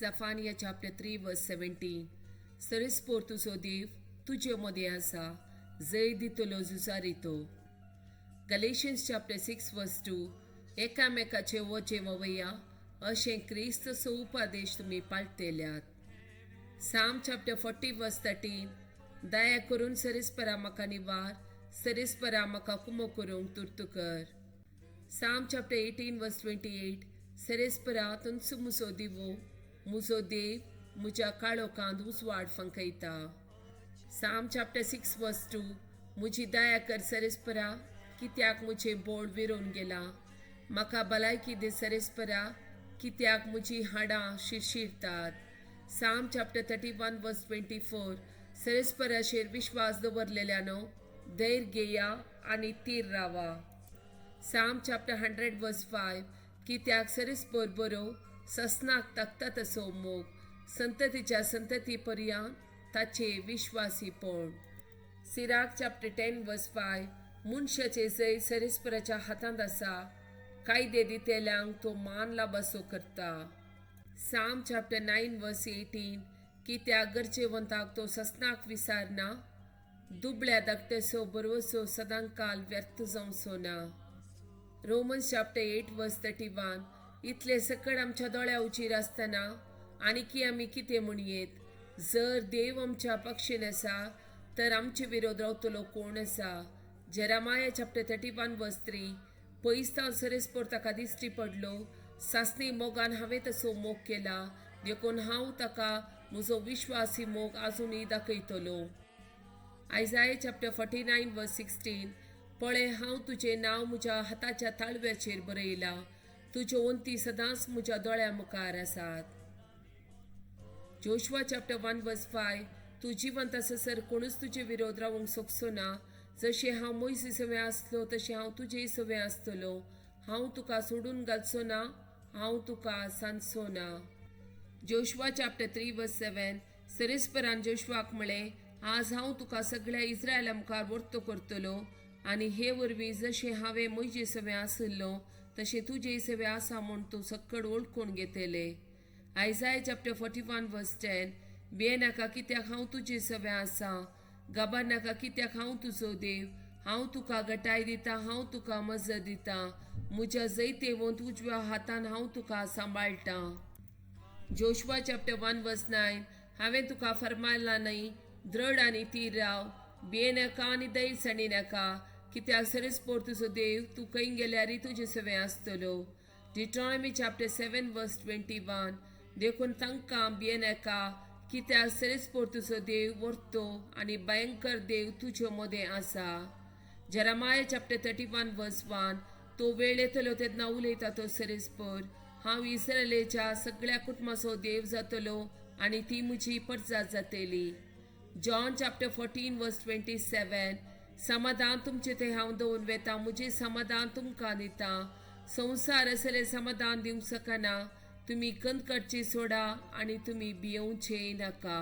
Zephaniah chapter 3 verse 17. Serispor tuzo देव तुझे मध्ये आसा, जय दितलो जुजारितो. Galatians chapter 6 verse 2. एकामेकाचे वचे ववया अशें क्रिस्तचो उपदेश तुमी पाळटल्यात. Psalm chapter 40 verse 13. दया करून सरिस्परा म्हाका निवार, सरिस्परा म्हाका कुमो करूंक तुर्तु कर. Psalm chapter 18 verse 28. सरिस्परा तुमचो मुजो दिवो, मुजो देव मुज्या काळोखांत उजवाड फंकयता. Psalm chapter 6 verse 2. मुजी दया कर सरिस्परा, कित्याक मुझे बोड विरोन गेला. म्हाका भलायकी दे सरिस्परा, कित्याक मुजी हाडां शिरशिरतात. Psalm chapter 31 verse 24. सरिस्पराचेर विश्वास दवरलेल्यानो धैर्य घेया आनी तीर रावा. Psalm chapter 100 verse 5. कित्याक सरिस्पर बरो ससनाक तकता तसो मोग, संततीच्या संतती पर्यंत ताचे विश्वासीपण. Sirach chapter 10 verse 5. मनशाचे जय सरिस्पराच्या हातांत आसा, कायदे दितेल्यांक तो मान लाबसो करता. Psalm chapter 9 verse 18. कित्याक गरजेवंताक तो ससनाक विसारना, दुबळ्या धाकटेसो बरवसो सदांकाल व्यर्थ जावचो ना. Romans chapter 8 verse 31. इतले सकड आमच्या दोळ्या उचीर आसतना आनी आमी कितें म्हणयेत. जर देव आमच्या पक्षीन आसा तर आमचे विरोध रावतलो कोण आसा. Jeremiah chapter 31 verse 3. पयस्तांव सरिस्पर ताका दिश्टी पडलो, सासणी मोगान हांवें तसो मोग केला, देखून हांव ताका म्हजो विश्वासी मोग आजुनूय दाखयतलो. Isaiah chapter 49 verse 16. पळय हांव तुजें नांव म्हज्या हाताच्या ताळव्याचेर बरयला, तुज्यो वंती सदांच म्हज्या दोळ्या मुखार आसात. Joshua chapter 1 verse 5. तूं जिवंत आससर कोणूच तुजे विरोध रावंक सोंसचो ना. जशें हांव मोइसे सवें आसलो तशें हांव तुजेय सवें आसतलो. हांव तुका सोडून घालचो ना, हांव तुका सांडचो ना. Joshua chapter 3 verse 7. सरिस्परान जोशुआक म्हळें, आज हांव तुका सगळ्या इस्रायला मुखार वर्तो करतलो, आनी हे वरवीं जशें हांवें मोइसे सवें आसलो तशें तुजेय सवें आसा म्हूण तूं सक्कड ओळखून घेतले. Isaiah chapter 41 verse 10. भियेनाका कित्याक हांव तुजे सवें आसा, घाबरनाका कित्याक हांव तुजो देव. हांव तुका घटाय दिता, हांव तुका मजत दिता, म्हज्या जैतेवंत उजव्या हातान हांव तुका सांबाळटा. Joshua chapter 1 verse 9. हांवें तुका फरमायला न्हय, दृढ आनी थीर राव, भियेनाका आनी धैर्यसाणी नाका, कित्याक सरिस्पर तुजो देव, तूं खंय गेल्यारय तुजे सवें आसतलो. Deuteronomy chapter 7 verse 21. देखून तांकां भियेनाका, कित्याक सरिस्पर तुजो देव व्हरतो आनी भयंकर देव तुजे मदें आसा. Jeremiah chapter 31 verse 1. तो वेळ येतलो तेन्ना उलयता तो सरिस्पर, हांव इस्रायेलीच्या सगळ्या कुटुंबाचो देव जातलो आनी ती म्हजी परजात जातली. John chapter 14 verse 27. समाधान तुमचे ते हांव दवरून वेता, म्हजें समाधान तुमकां दिता. संवसार असलें समाधान दिवंक शकना. तुमी कंद करची सोडा आनी तुमी भियेवचें नाका.